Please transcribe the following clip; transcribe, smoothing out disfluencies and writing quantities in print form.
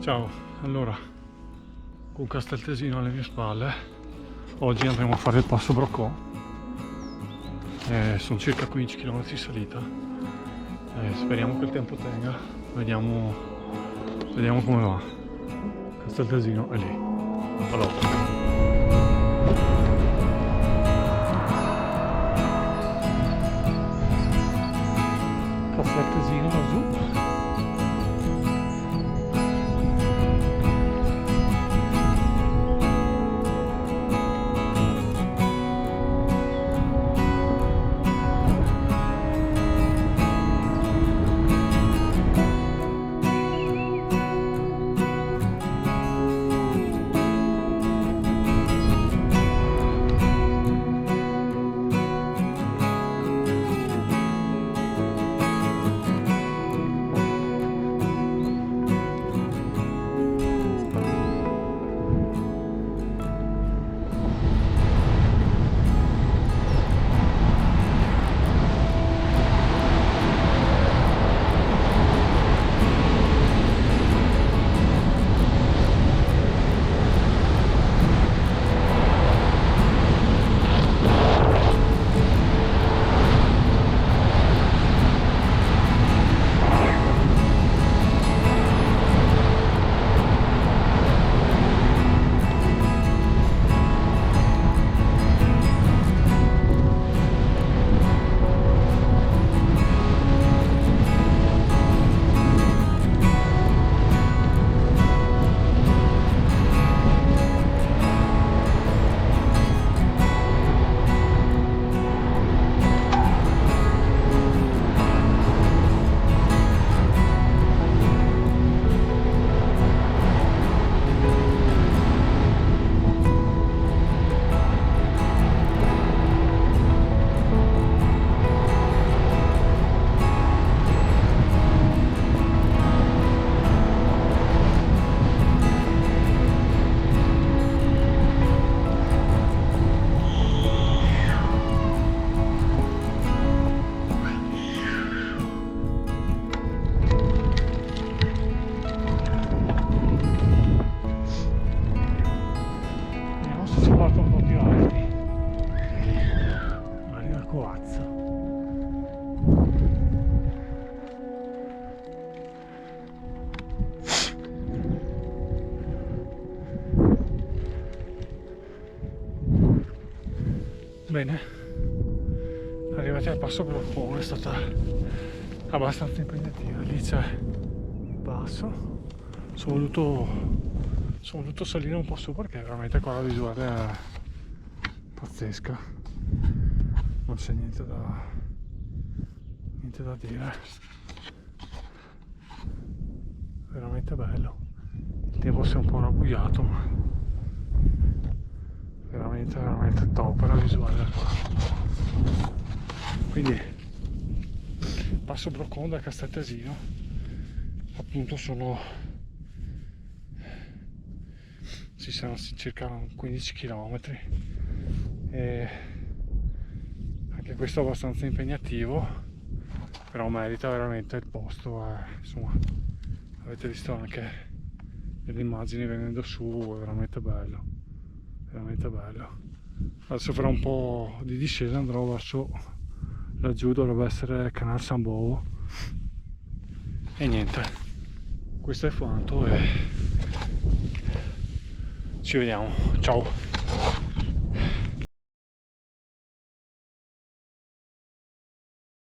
Ciao, allora, con Casteltesino alle mie spalle, oggi andremo a fare il passo Broccò. Sono circa 15 km di salita. Speriamo che il tempo tenga, vediamo come va. Casteltesino è lì. Allora. Casteltesino laggiù. Si porta un po' più alti, arriva Coazza. Bene, arrivati al passo Broccò, è stata abbastanza impegnativa. Lì c'è il passo, sono voluto salire un po' su perché veramente qua la visuale è pazzesca, non c'è niente da dire, veramente bello. Il tempo si è un po' rabbuiato, ma veramente top la visuale qua. Quindi passo Broccò da Casteltesino, appunto ci sono circa 15 km e anche questo è abbastanza impegnativo, però merita veramente il posto. Insomma, avete visto anche delle immagini venendo su, è veramente bello, veramente bello. Adesso farò un po' di discesa, andrò verso laggiù, dovrebbe essere Canal San Bovo, e niente, questo è quanto e ci vediamo, ciao!